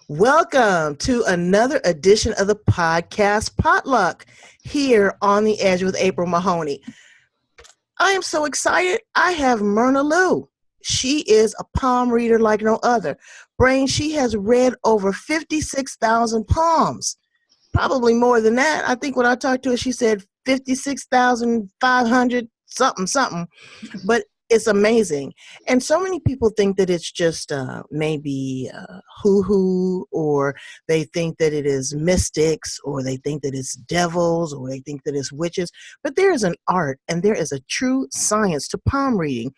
Welcome to another edition of the podcast Potluck here on the Edge with April Mahoney. I am so excited. I have Myrna Lou. She is a palm reader like no other. Brain, she has read over 56,000 palms, probably more than that. I think when I talked to her, she said 56,500 something, something. But it's amazing. And so many people think that it's just maybe hoo-hoo, or they think that it is mystics, or they think that it's devils, or they think that it's witches. But there is an art and there is a true science to palm reading.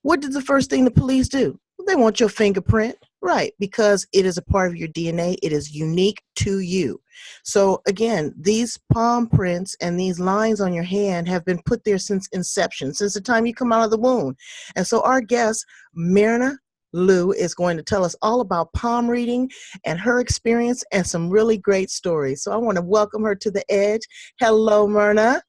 What did the first thing the police do? They want your fingerprint, right? Because it is a part of your DNA. It is unique to you. So again, these palm prints and these lines on your hand have been put there since inception, since the time you come out of the womb. And so our guest, Myrna Lou, is going to tell us all about palm reading and her experience and some really great stories. So I want to welcome her to the Edge. Hello, Myrna.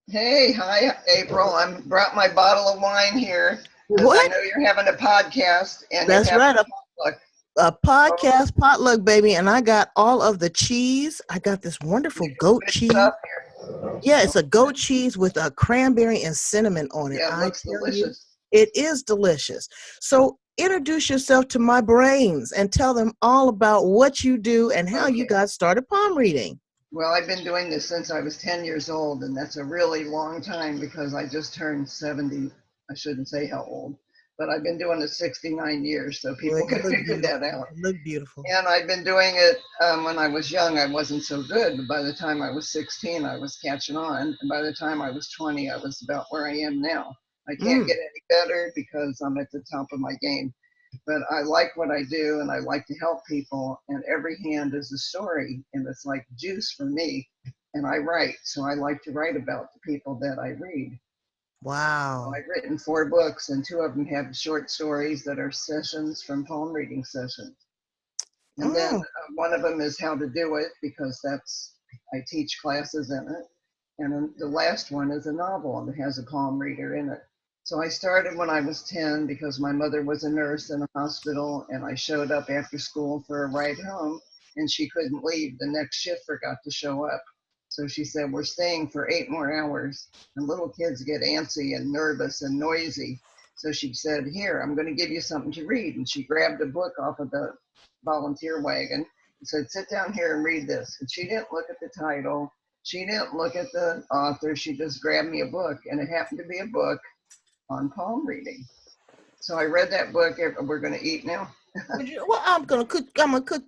Hey, hi, April. I brought my bottle of wine here because I What? know you're having a podcast and you're That's having right. a potluck. A podcast potluck, baby, and I got all of the cheese. I got this wonderful goat Good cheese. stuff here. Yeah, it's a goat cheese with a cranberry and cinnamon on it. Yeah, it I looks tell you, delicious. it is delicious. So introduce yourself to my brains and tell them all about what you do and how you Okay. got started palm reading. Well, I've been doing this since I was 10 years old, and that's a really long time because I just turned 70. I shouldn't say how old, but I've been doing it 69 years, so Well, people you can look figure beautiful. that out. You look beautiful. And I've been doing it when I was young. I wasn't so good, but by the time I was 16, I was catching on. And by the time I was 20, I was about where I am now. I can't Mm. get any better because I'm at the top of my game. But I like what I do and I like to help people. And every hand is a story, and it's like juice for me. And I write, so I like to write about the people that I read. Wow. I've written 4 books, and 2 of them have short stories that are sessions from palm reading sessions. And then Mm. one of them is how to do it because I teach classes in it. And then the last one is a novel that has a palm reader in it. So I started when I was 10 because my mother was a nurse in a hospital, and I showed up after school for a ride home, and she couldn't leave. The next shift forgot to show up. So she said, "We're staying for 8 more hours." And little kids get antsy and nervous and noisy. So she said, "Here, I'm going to give you something to read." And she grabbed a book off of the volunteer wagon and said, "Sit down here and read this." And she didn't look at the title. She didn't look at the author. She just grabbed me a book, and it happened to be a book on palm reading. So I read that book. We're going to eat now. Well, I'm gonna cook. I'm gonna cook.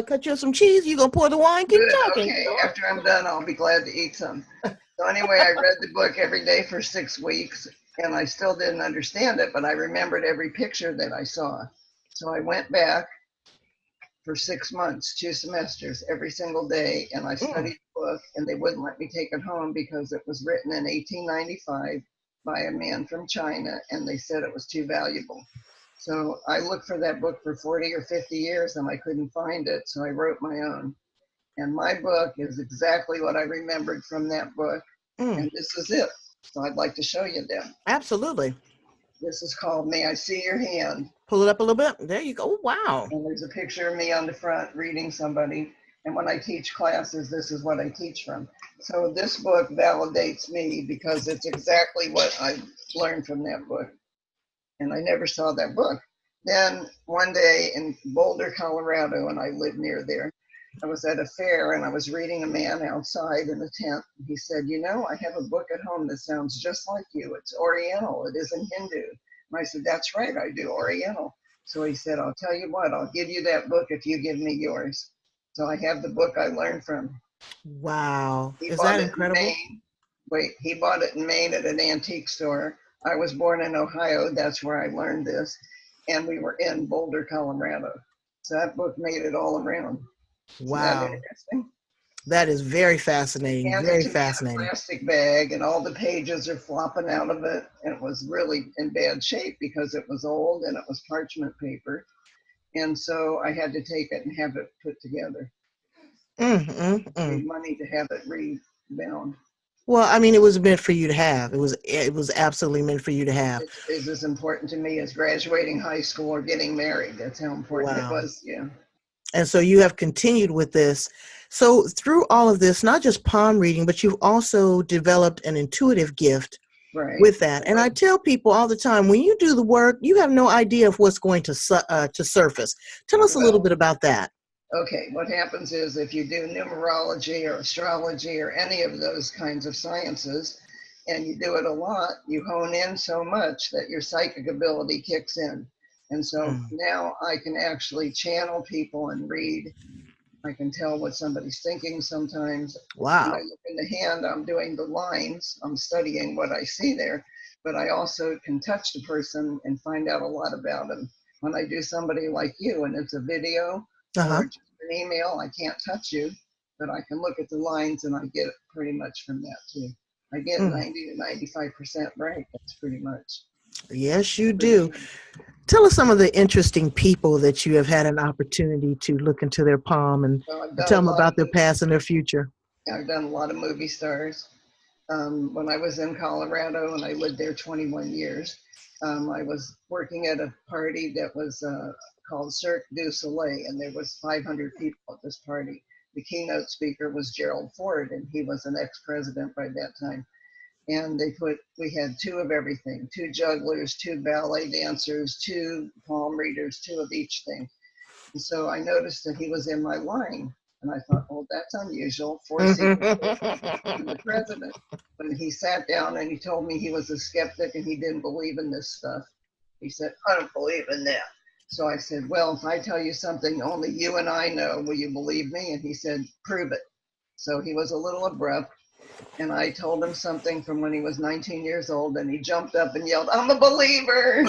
Cut you some cheese. You gonna pour the wine. Keep Good. talking. Okay. Go on. After I'm done, I'll be glad to eat some. So anyway, I read the book every day for 6 weeks, and I still didn't understand it, but I remembered every picture that I saw. So I went back for 6 months, 2 semesters, every single day, and I Mm. studied the book, and they wouldn't let me take it home because it was written in 1895 by a man from China, and they said it was too valuable. So I looked for that book for 40 or 50 years, and I couldn't find it, so I wrote my own. And my book is exactly what I remembered from that book, Mm. and this is it. So I'd like to show you them. Absolutely. This is called May I See Your Hand? Pull it up a little bit. There you go. Wow. And there's a picture of me on the front reading somebody. And when I teach classes, this is what I teach from. So this book validates me because it's exactly what I learned from that book. And I never saw that book. Then one day in Boulder, Colorado, and I live near there, I was at a fair and I was reading a man outside in a tent. He said, "You know, I have a book at home that sounds just like you. It's Oriental. It isn't Hindu." And I said, "That's right, I do Oriental." So he said, "I'll tell you what, I'll give you that book if you give me yours." So I have the book I learned from. Wow. He Is bought that it in incredible? Maine. Wait, he bought it in Maine at an antique store. I was born in Ohio. That's where I learned this. And we were in Boulder, Colorado. So that book made it all around. Isn't that Wow. interesting? That is very fascinating. Handed Very to me in a fascinating. plastic bag, and all the pages are flopping out of it. And it was really in bad shape because it was old and it was parchment paper. And so I had to take it and have it put together. Mm, mm, mm. Paid money to have it rebound. Well, I mean, it was meant for you to have. It was absolutely meant for you to have. Is as important to me as graduating high school or getting married. That's how important it Wow. was. Yeah. And so you have continued with this. So through all of this, not just palm reading, but you've also developed an intuitive gift Right. with that. And I tell people all the time, when you do the work, you have no idea of what's going to surface. Tell us a little Well, bit about that. okay, what happens is if you do numerology or astrology or any of those kinds of sciences, and you do it a lot, you hone in so much that your psychic ability kicks in. And so Mm. now I can actually channel people and read. I can tell what somebody's thinking sometimes. When I Wow. look in the hand, I'm doing the lines, I'm studying what I see there, but I also can touch the person and find out a lot about them. When I do somebody like you and it's a video or Uh-huh. just an email, I can't touch you, but I can look at the lines and I get pretty much from that too. I get Mm. 90 to 95% right. That's pretty much. Yes, you Pretty do. good. Tell us some of the interesting people that you have had an opportunity to look into their palm Well, I've and done tell a them lot of about their past and their future. I've done a lot of movie stars. When I was in Colorado and I lived there 21 years, I was working at a party that was called Cirque du Soleil, and there was 500 people at this party. The keynote speaker was Gerald Ford, and he was an ex-president by that time. And we had two of everything, two jugglers, two ballet dancers, two palm readers, two of each thing. And so I noticed that he was in my line. And I thought, oh, that's unusual. Four secret and the president. When he sat down and he told me he was a skeptic and he didn't believe in this stuff, he said, I don't believe in that. So I said, well, if I tell you something only you and I know, will you believe me? And he said, prove it. So he was a little abrupt. And I told him something from when he was 19 years old, and he jumped up and yelled, I'm a believer.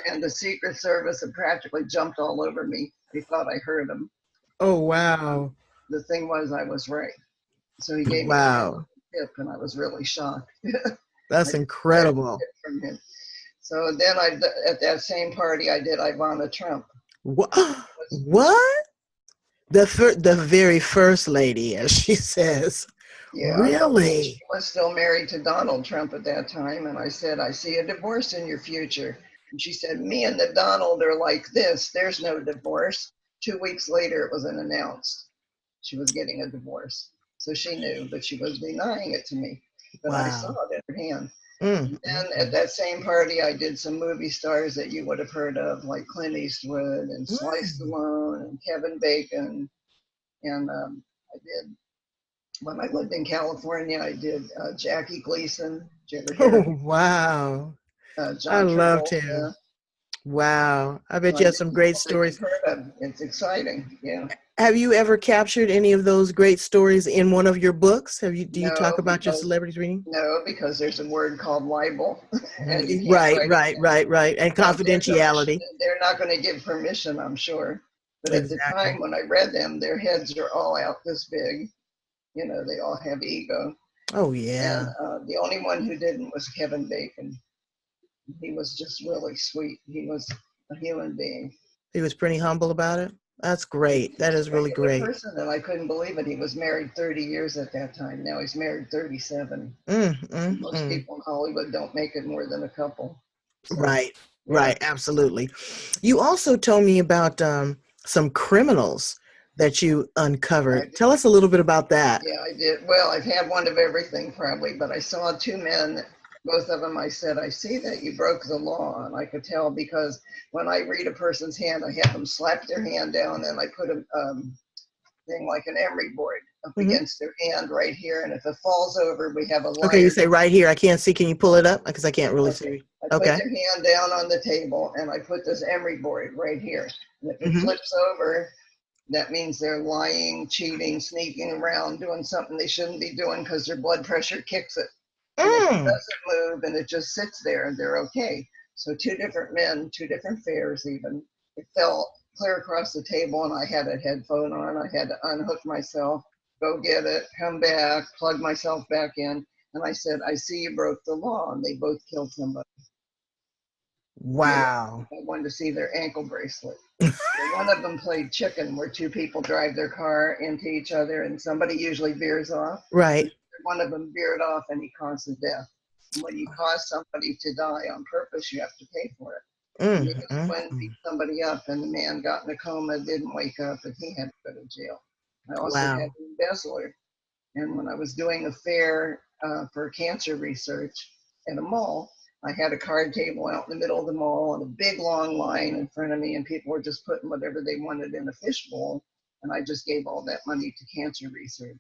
And the Secret Service had practically jumped all over me. They thought I heard him. Oh, And wow. the thing was, I was right. So he gave me a real Wow. tip, and I was really shocked. I That's didn't expect incredible. it from him. So then at that same party, I did Ivana Trump. What? When she, What? The very first lady, as she says. yeah, she Really? was still married to Donald Trump at that time. And I said, I see a divorce in your future. And she said, me and the Donald are like this. There's no divorce. 2 weeks later, it was announced she was getting a divorce. So she knew, but she was denying it to me. But I saw Wow. it in her hand. Mm, And mm, then at mm. that same party, I did some movie stars that you would have heard of, like Clint Eastwood and Sly Mm. Stallone and Kevin Bacon. And I did, when I lived in California, I did Jackie Gleason. Did you ever hear of Oh, wow. I John loved him. Travolta? Wow. I So bet I you have did some great people that you've stories. heard of. It's exciting. Yeah. Have you ever captured any of those great stories in one of your books? Do you talk No, about your celebrities reading? no, because there's a word called libel, and you can't Right, write it right, down. right, right. And Don't give permission. confidentiality. They're not going to give permission, I'm sure. But at the Exactly. time when I read them, their heads are all out this big. You know, they all have ego. Oh, And yeah. the only one who didn't was Kevin Bacon. He was just really sweet. He was a human being. He was pretty humble about it. That's great. That Just is a really regular great. person, and I couldn't believe it. He was married 30 years at that time. Now he's married 37. Mm, mm, Most mm. people in Hollywood don't make it more than a couple. So, Right, yeah. right. Absolutely. You also told me about some criminals that you I uncovered. Tell us a little bit about that. Yeah, I did. Well, I've had one of everything probably, but I saw two men, both of them. I said, I see that you broke the law. And I could tell because when I read a person's hand, I have them slap their hand down and I put a thing like an emery board up Hmm. against their hand right here. And if it falls over, we have a Okay, you liar. say right here. I can't see. Can you pull it up? Because I can't really Okay. see. I put Okay. their hand down on the table and I put this emery board right here. And if it Hmm. flips over, that means they're lying, cheating, sneaking around, doing something they shouldn't be doing because their blood pressure kicks it. And if it Mm. doesn't move and it just sits there, they're okay. So two different men, two different fares even. It fell clear across the table and I had a headphone on. I had to unhook myself, go get it, come back, plug myself back in. And I said, I see you broke the law. And they both killed somebody. Wow. I wanted to see their ankle bracelet. One of them played chicken, where two people drive their car into each other and somebody usually veers off. Right. One of them veered off and he caused the death. And when you cause somebody to die on purpose, you have to pay for it. And Mm, the other mm, one beat mm. somebody up, and the man got in a coma, didn't wake up, and he had to go to jail. I also had Wow. an embezzler. And when I was doing a fair for cancer research at a mall, I had a card table out in the middle of the mall and a big long line in front of me, and people were just putting whatever they wanted in a fishbowl. And I just gave all that money to cancer research.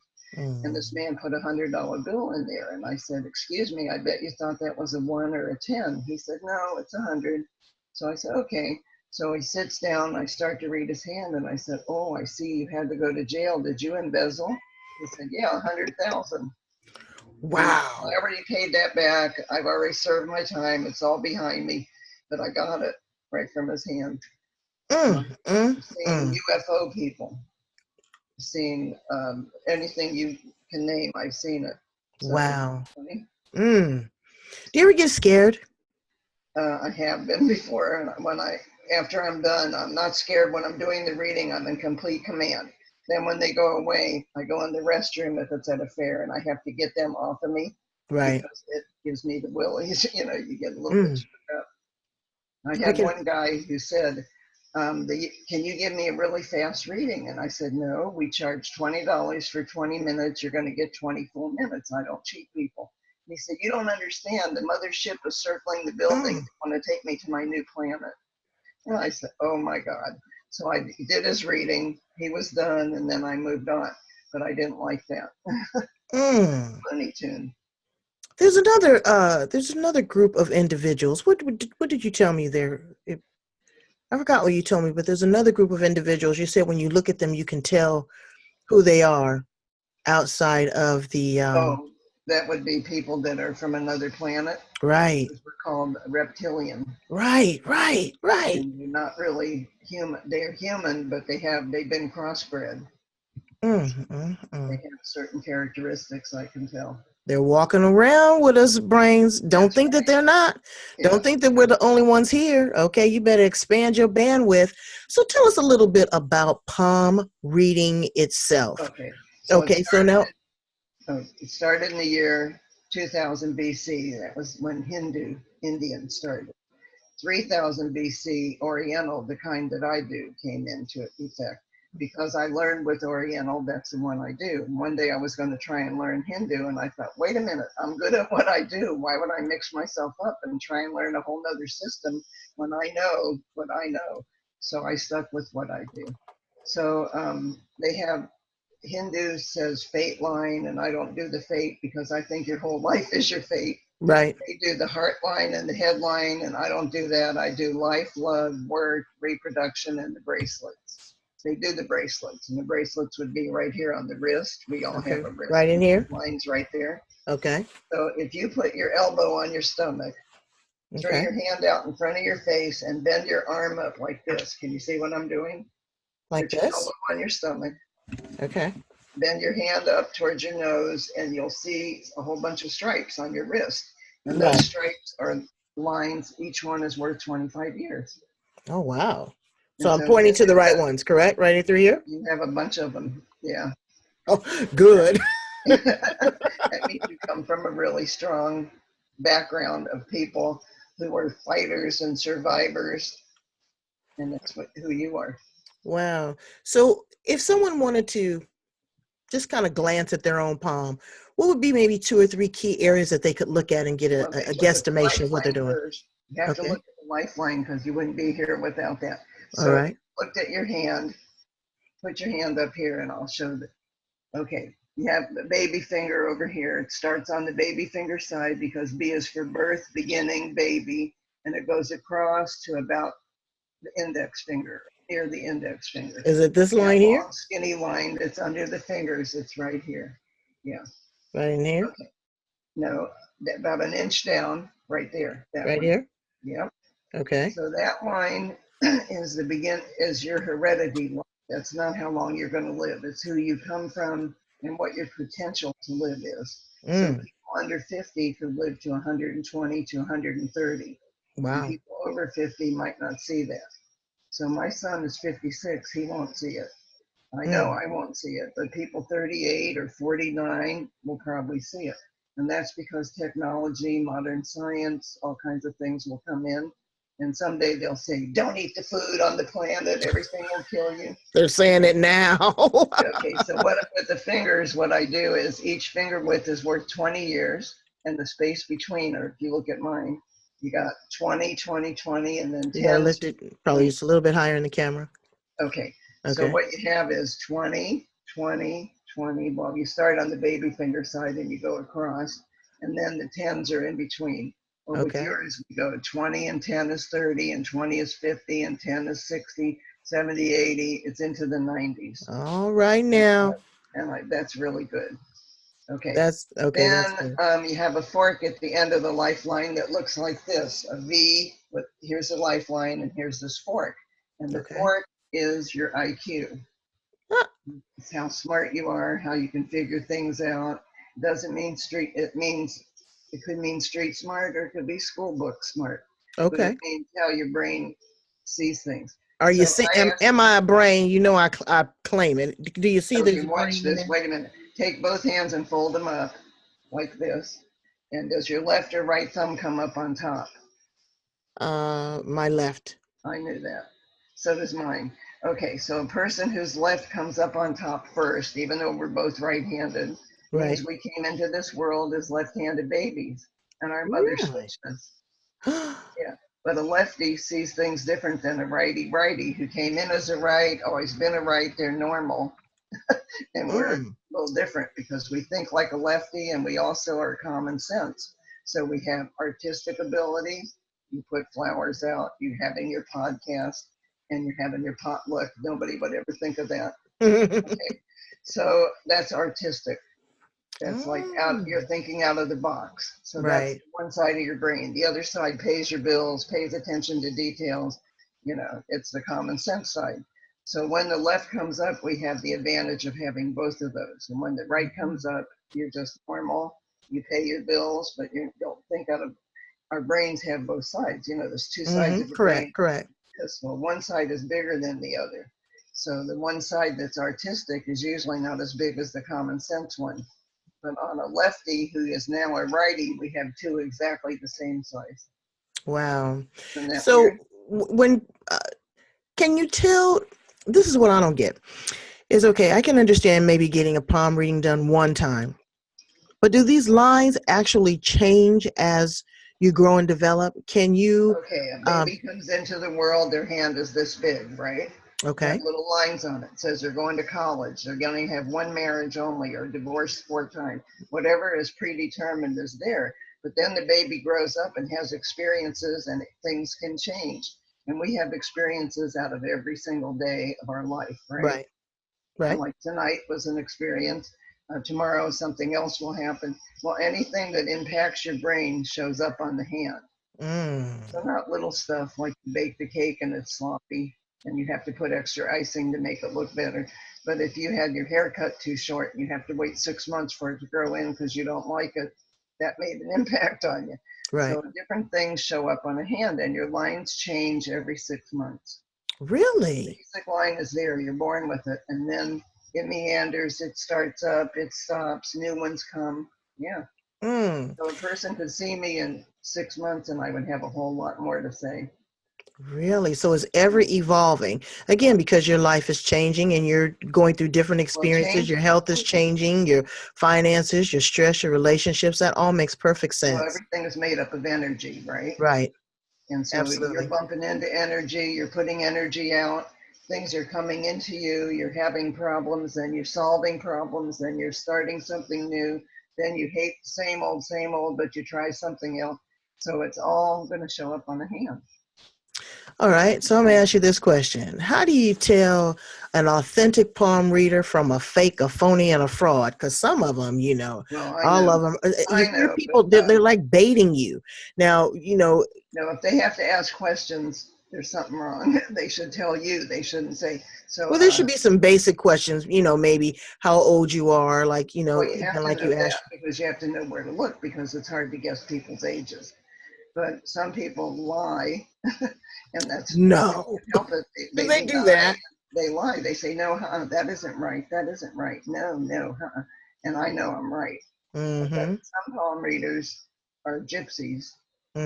And this Mm. man put $100 bill in there. And I said, "Excuse me, I bet you thought that was a one or a 10." He said, "No, it's 100." So I said, "Okay." So he sits down. I start to read his hand, and I said, "Oh, I see you had to go to jail. Did you embezzle?" He said, "Yeah, 100,000." And I Wow. already paid that back. I've already served my time. It's all behind me. But I got it right from his hand. So Mm, mm, I've seen mm. UFO people, seen anything you can name. I've seen it. So Wow. funny. Mm. Do you ever get scared? I have been before, and when I after I'm done, I'm not scared. When I'm doing the reading, I'm in complete command. Then when they go away, I go in the restroom if it's at a fair, and I have to get them off of me Right. because it gives me the willies. You get a little bit Mm. shook up. I I had can. one guy who said, "Can you give me a really fast reading?" And I said, "No, we charge $20 for 20 minutes. You're going to get 20 full minutes. I don't cheat people." And he said, "You don't understand. The mothership is circling the building. Mm. They want to take me to my new planet." And I said, "Oh my God." So I did his reading. He was done, and then I moved on. But I didn't like that. Mm. Funny tune. There's another group of individuals. What did you tell me there? I forgot what you told me, but there's another group of individuals. You said when you look at them, you can tell who they are outside of the Oh, that would be people that are from another planet. right, We're called reptilian. right. And they're not really human. They're human, but they've been crossbred. Mm, mm, They mm. have certain characteristics, I can tell. They're walking around with us brains. Don't That's think that they're not. yeah. Don't think that we're the only ones here. Okay, you better expand your bandwidth. So tell us a little bit about palm reading itself. Okay. So Okay, so now it started in the year 2000 BC. That was when Hindu Indians started. 3000 BC, Oriental, the kind that I do, came into effect. Because I learned with Oriental, that's the one I do. And one day I was going to try and learn Hindu, and I thought, wait a minute, I'm good at what I do. Why would I mix myself up and try and learn a whole nother system when I know what I know? So I stuck with what I do. So they have Hindu says fate line, and I don't do the fate because I think your whole life is your fate. right, They do the heart line and the headline, and I don't do that. I do life, love, work, reproduction, and the bracelets. They do the bracelets, and the bracelets would be right here on the wrist. We all have okay, a wrist. right in here. Lines right there. Okay, So if you put your elbow on your stomach, throw okay, your hand out in front of your face, and bend your arm up like this. Can you see what I'm doing? like Put your elbow this. on your stomach, Okay, bend your hand up towards your nose, and you'll see a whole bunch of stripes on your wrist. And those right. stripes are lines, each one is worth 25 years. Oh wow. So And I'm so pointing to the Hindu right ones, correct? Right through here. you have a bunch of them. Yeah. Oh, good. That means you come from a really strong background of people who were fighters and survivors. And that's who you are. Wow. So if someone wanted to just kind of glance at their own palm, what would be maybe two or three key areas that they could look at and get Well, they a look at the guesstimation of what they're lifeline doing? first. You have to Okay. look at the lifeline because you wouldn't be here without that. All So right. looked at your hand, put your hand up here and I'll show that. Okay, you have the baby finger over here. It starts on the baby finger side because B is for birth, beginning, baby, and it goes across to about the index finger, near the index finger. Is it this That line here? long, skinny line that's under the fingers, it's right here. Yeah, Right in here? okay. No, about an inch down, right there, that Right one. here? Yep. Okay. So that line is your heredity line. That's not how long you're going to live. It's who you come from and what your potential to live is. So Mm, people under 50 could live to 120 to 130, and wow. people over 50 might not see that. So my son is 56. He won't see it. I know Mm, I won't see it, but people 38 or 49 will probably see it. And that's because technology, modern science, all kinds of things will come in. And someday they'll say, don't eat the food on the planet, everything will kill you. They're saying it now. Okay, so what with the fingers, what I do is each finger width is worth 20 years, and the space between, or if you look at mine, you got 20, 20, 20, and then You gotta 10, lift it probably just a little bit higher in the camera. okay, so Okay. what you have is 20, 20, 20. Well, you start on the baby finger side and you go across, and then the tens are in between. Or with Okay. yours, we go 20 and 10 is 30, and 20 is 50, and 10 is 60, 70, 80. It's into the 90s. All right And, now. that's really good. Okay. That's okay. That's Then good. you have a fork at the end of the lifeline that looks like this, a V with here's the lifeline and here's this fork. And the Okay. fork is your IQ. Ah, It's how smart you are, how you can figure things out. It doesn't mean street, it means, it could mean street smart or it could be school book smart, but it okay. means how your brain sees things. Are you So see? I asked, Am I a brain? You know, I claim it. Do you see okay, there's a watch brain in this. there? Wait a minute. Take both hands and fold them up like this. And does your left or right thumb come up on top? My left. I knew that. So does mine. Okay, so a person whose left comes up on top first, even though we're both right-handed, Right. means we came into this world as left-handed babies, and our mother Really? switched us. Yeah, but a lefty sees things different than a righty who came in as a right, always been a right, they're normal. And we're a Mm, little different because we think like a lefty and we also are common sense. So we have artistic ability. You put flowers out, you having your podcast, and you're having your potluck. Nobody would ever think of that. Okay. So that's artistic. That's like out, mm. you're thinking out of the box. So that's Right. one side of your brain. The other side pays your bills, pays attention to details. You know, it's the common sense side. So when the left comes up, we have the advantage of having both of those. And when the right comes up, you're just normal. You pay your bills, but you don't think out of, our brains have both sides. You know, there's two sides of a brain. Correct. Correct. Because well, one side is bigger than the other. So the one side that's artistic is usually not as big as the common sense one. But on a lefty who is now a righty, we have two exactly the same size. Wow. Isn't that weird? So when can you tell? This is what I don't get. Is okay. I can understand maybe getting a palm reading done one time, but do these lines actually change as you grow and develop? Can you? Okay, a Um, baby comes into the world, their hand is this big, right? Have okay. little lines on it. It says they're going to college, they're going to have one marriage only, or divorced 4 times. Whatever is predetermined is there. But then the baby grows up and has experiences, and things can change. And we have experiences out of every single day of our life, right? Right. Right. Like tonight was an experience. Tomorrow, something else will happen. Well, anything that impacts your brain shows up on the hand. So Mm, not little stuff like you bake the cake and it's sloppy and you have to put extra icing to make it look better. But if you had your hair cut too short and you have to wait 6 months for it to grow in because you don't like it, that made an impact on you. right. So different things show up on a hand and your lines change every 6 months. Really? Basic line is there, you're born with it. And then it meanders, it starts up, it stops, new ones come. Yeah. Mm, So a person could see me in 6 months and I would have a whole lot more to say. really? So it's ever evolving. Again, because your life is changing and you're going through different Well, experiences, change, your health is changing, your finances, your stress, your relationships, that all makes perfect well, sense. everything is made up of energy, right? Right. And so you're Absolutely. bumping into energy, you're putting energy out, things are coming into you, you're having problems, then you're solving problems, then you're starting something new, then you hate the same old, but you try something else. So it's all going to show up on the hand. All right. So I'm going to ask you this question. How do you tell an authentic palm reader from a fake, a phony, and a fraud? Because some of them, Well, I all know, of them, you I hear know, but people, they're like baiting you. Now, no, if they have to ask questions, there's something wrong. They should tell you. They shouldn't say. So, well, there should be some basic questions, maybe how old you are, like, well, you have again, to like know you that asked. because you have to know where to look because it's hard to guess people's ages. But some people lie, and that's you No. can't help it. Do They they be do nice. that? They lie. They say no, that isn't right. That isn't right. No, no, and I know I'm right. But Mm-hmm. some palm readers are gypsies,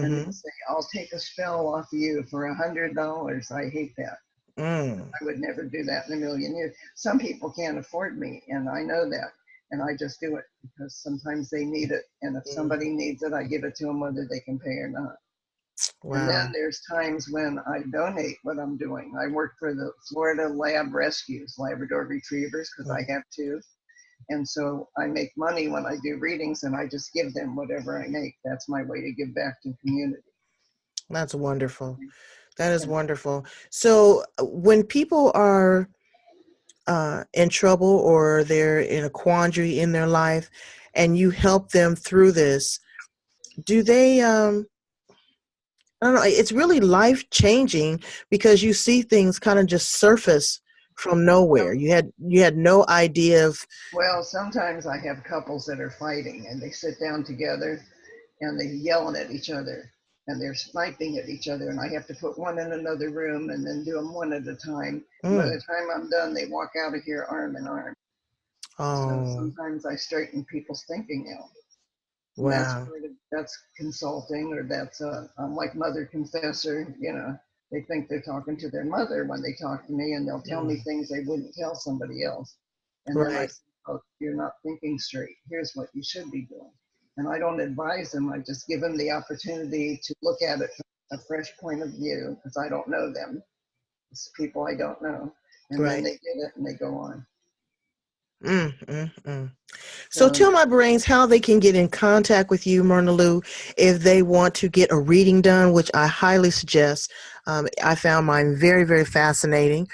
And they Mm-hmm. say, I'll take a spell off of you for $100. I hate that. Mm. I would never do that in a million years. Some people can't afford me, and I know that. And I just do it because sometimes they need it. And if Mm. somebody needs it, I give it to them whether they can pay or not. And then Wow. there's times when I donate what I'm doing. I work for the Florida Lab Rescues, Labrador Retrievers, because I Mm. have two. And so I make money when I do readings and I just give them whatever I make. That's my way to give back to the community. That's wonderful. That Just is can, wonderful. So when people are in trouble or they're in a quandary in their life and you help them through this, do they I don't know, it's really life changing because you see things kind of just surface from nowhere. You had no idea of. well, sometimes I have couples that are fighting and they sit down together and they're yelling at each other and they're sniping at each other. And I have to put one in another room and then do them one at a time. And by Mm, the time I'm done, they walk out of here arm in arm. So oh, sometimes I straighten people's thinking out. And that's wow. part of, that's consulting, or that's I'm like mother confessor. They think they're talking to their mother when they talk to me, and they'll tell me Mm, things they wouldn't tell somebody else. And then I right. say, "Oh, you're not thinking straight. Here's what you should be doing." And I don't advise them. I just give them the opportunity to look at it from a fresh point of view because I don't know them. It's people I don't know, and then Right. they get it and they go on. Mm, mm, mm. So So tell my brains how they can get in contact with you, Myrna Lou, if they want to get a reading done, which I highly suggest. I found mine very, very fascinating.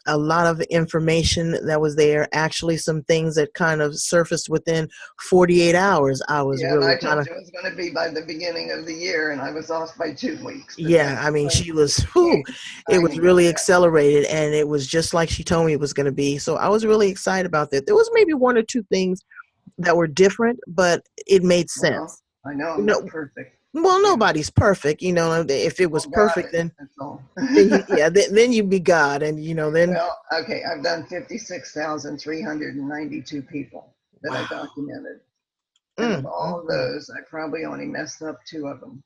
A lot of information that was there, actually some things that kind of surfaced within 48 hours. I was yeah, and really I kind told of, you it was going to be by the beginning of the year, and I was off by 2 weeks, but yeah, that's I mean, like she was, whew, it was timing of really that. accelerated and it was just like she told me it was going to be. So I was really excited about that. There was maybe one or two things that were different, but it made Well, sense. I know You I'm not know, perfect. well, Yeah. nobody's perfect. If it was Well, God perfect, is. then That's all. yeah, then you'd be God, and then Well, okay, I've done 56,392 people that I wow, documented. And of mm, all mm, of mm. those, I probably only messed up two of them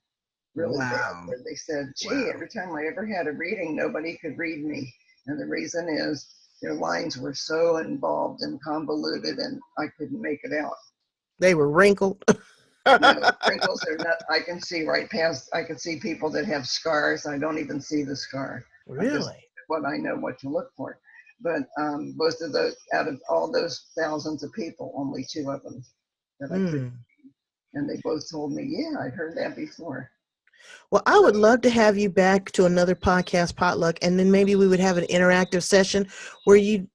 really bad, Wow, where they said, gee, wow. every time I ever had a reading, nobody could read me. And the reason is their lines were so involved and convoluted, and I couldn't make it out. They were wrinkled. No, wrinkles are not, I can see right past, I can see people that have scars. I don't even see the scar. I just, Really? what I know what to look for. But most of those, out of all those thousands of people, only two of them that I could. Hmm. And they both told me, yeah, I'd heard that before. Well, I So, would love to have you back to another podcast potluck, and then maybe we would have an interactive session where you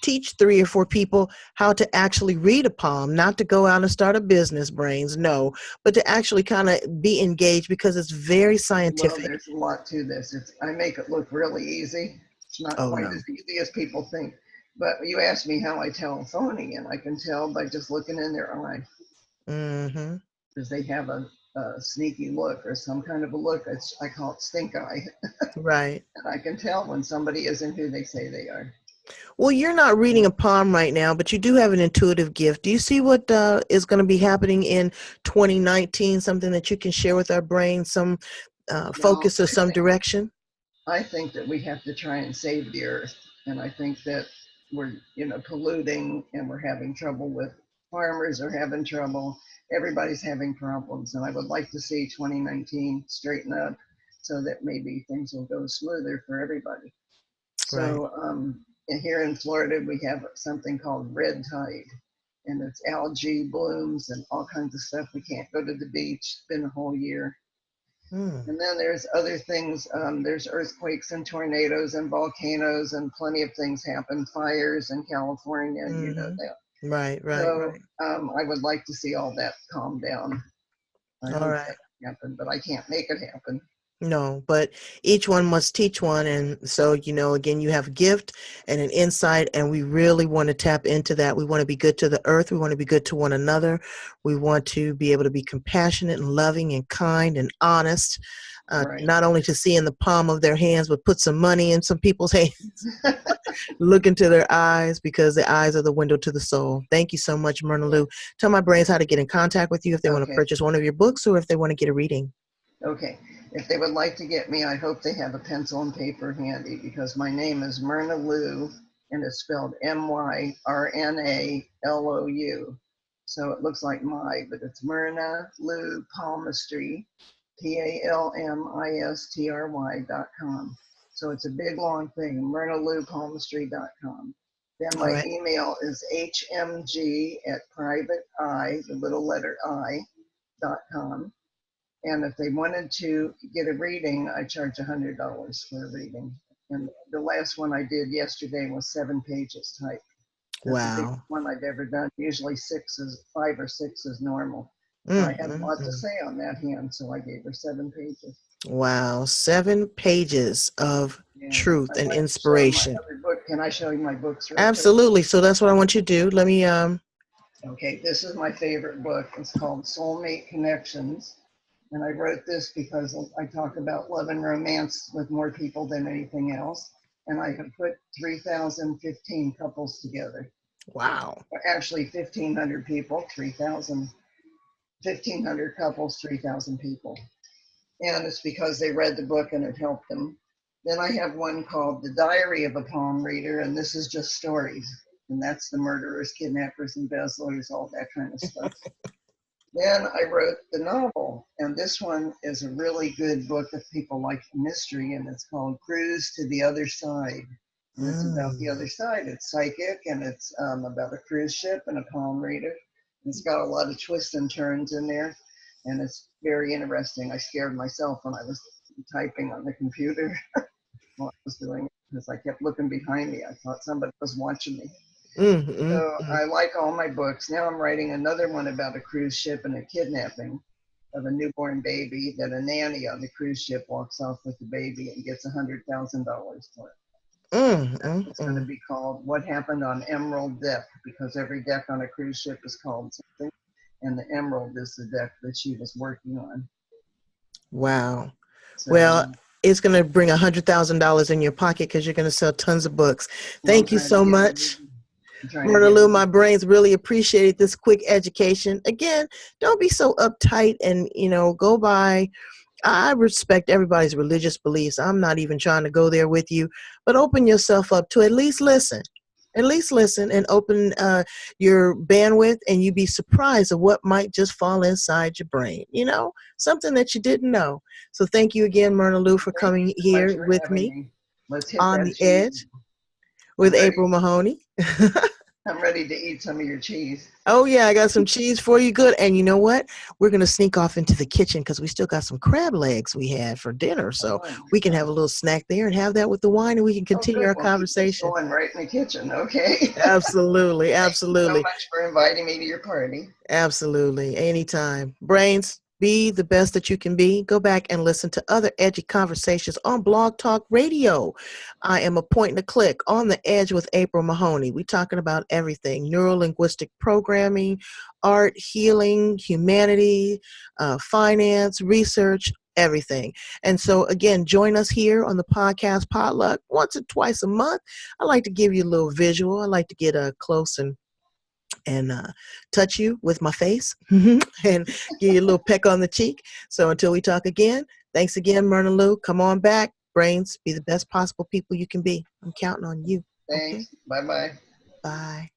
teach three or four people how to actually read a palm, not to go out and start a business, brains, no, but to actually kind of be engaged because it's very well, scientific. there's a lot to this. I make it look really easy. It's not Oh quite no. as easy as people think. But you asked me how I tell a phony, and I can tell by just looking in their eye. Mm-hmm. Because they have a sneaky look or some kind of a look. I call it stink eye. Right. And I can tell when somebody isn't who they say they are. Well, you're not reading a palm right now, but you do have an intuitive gift. Do you see what is going to be happening in 2019? Something that you can share with our brain, some Well, focus or some direction? I think that we have to try and save the earth. And I think that we're, polluting and we're having trouble with farmers are having trouble. Everybody's having problems. And I would like to see 2019 straighten up so that maybe things will go smoother for everybody. Right. So here in Florida, we have something called red tide, and it's algae blooms and all kinds of stuff. We can't go to the beach. It's been a whole year. Mm. And then there's other things. There's earthquakes and tornadoes and volcanoes and plenty of things happen. Fires in California, you know Mm-hmm. that. Right, right, So right. I would like to see all that calm down. I All hope right. that can happen, but I can't make it happen. No, but each one must teach one. And so, again, you have a gift and an insight, and we really want to tap into that. We want to be good to the earth. We want to be good to one another. We want to be able to be compassionate and loving and kind and honest. Right. not only to see in the palm of their hands, but put some money in some people's hands. Look into their eyes, because the eyes are the window to the soul. Thank you so much, Myrna Lou. Tell my brains how to get in contact with you if they want to Okay. purchase one of your books or if they want to get a reading. Okay. If they would like to get me, I hope they have a pencil and paper handy, because my name is Myrna Lou, and it's spelled Myrnalou. So it looks like but it's Myrna Lou Palmistry, PALMISTRY.com. So it's a big long thing, MyrnaLouPalmistry.com. Then All my right. email is hmg@privateeye, the little letter I.com. And if they wanted to get a reading, I charge $100 for a reading. And the last one I did yesterday was 7 pages typed. That's the biggest Wow. one I've ever done. Usually 5 or 6 is normal. So I Mm, had a mm, lot to mm. say on that hand, so I gave her 7 pages. Wow. 7 pages of Yeah, truth I'd and like to show my inspiration. other book. Can I show you my books real quick? Absolutely. So that's what I want you to do. Let me Okay, this is my favorite book. It's called Soulmate Connections. And I wrote this because I talk about love and romance with more people than anything else. And I have put 3,015 couples together. wow. Actually, 1,500 people, 1,500 couples, 3,000 people. And it's because they read the book and it helped them. Then I have one called The Diary of a Palm Reader, and this is just stories. And that's the murderers, kidnappers, embezzlers, all that kind of stuff. Then I wrote the novel, and this one is a really good book if people like mystery, and it's called Cruise to the Other Side. And it's about the other Mm. side. It's psychic, and it's about a cruise ship and a palm reader. It's got a lot of twists and turns in there, and it's very interesting. I scared myself when I was typing on the computer while I was doing it, because I kept looking behind me. I thought somebody was watching me. Mm, mm, So mm. I like all my books. Now I'm writing another one about a cruise ship and a kidnapping of a newborn baby, that a nanny on the cruise ship walks off with the baby and gets $100,000 for it. Mm, That's mm, what's going to mm. be called What Happened on Emerald Deck, because every deck on a cruise ship is called something, and the Emerald is the deck that she was working on. Wow. So Well, it's going to bring $100,000 in your pocket because you're going to sell tons of books. well, I'm Thank you trying to so get it. much. I'm trying to Myrna get Lou, it. my brains really appreciated this quick education. Again, don't be so uptight and, go by. I respect everybody's religious beliefs. I'm not even trying to go there with you, but open yourself up to at least listen. At least listen and open your bandwidth, and you'd be surprised at what might just fall inside your brain. Something that you didn't know. So thank you again, Myrna Lou, for Thank you coming so much here for with having me me. Let's hit on that the cheese. edge I'm with ready. April Mahoney. I'm ready to eat some of your cheese. Oh, yeah, I got some cheese for you. Good. And you know what? We're going to sneak off into the kitchen because we still got some crab legs we had for dinner. So Oh, we can have a little snack there and have that with the wine, and we can oh, continue good. our We'll keep this conversation. going right in the kitchen. Okay. Absolutely. Thank you so Absolutely. much for inviting me to your party. Absolutely. Anytime. Brains, be the best that you can be. Go back and listen to other edgy conversations on Blog Talk Radio. I am a point and a click on the edge with April Mahoney. We're talking about everything: neuro-linguistic programming, art, healing, humanity, finance, research, everything. And so, again, join us here on the podcast Potluck once or twice a month. I like to give you a little visual. I like to get close and touch you with my face and give you a little peck on the cheek. So until we talk again, thanks again, Myrna Lou. Come on back. Brains, be the best possible people you can be. I'm counting on you. Okay? Thanks. Bye bye. Bye.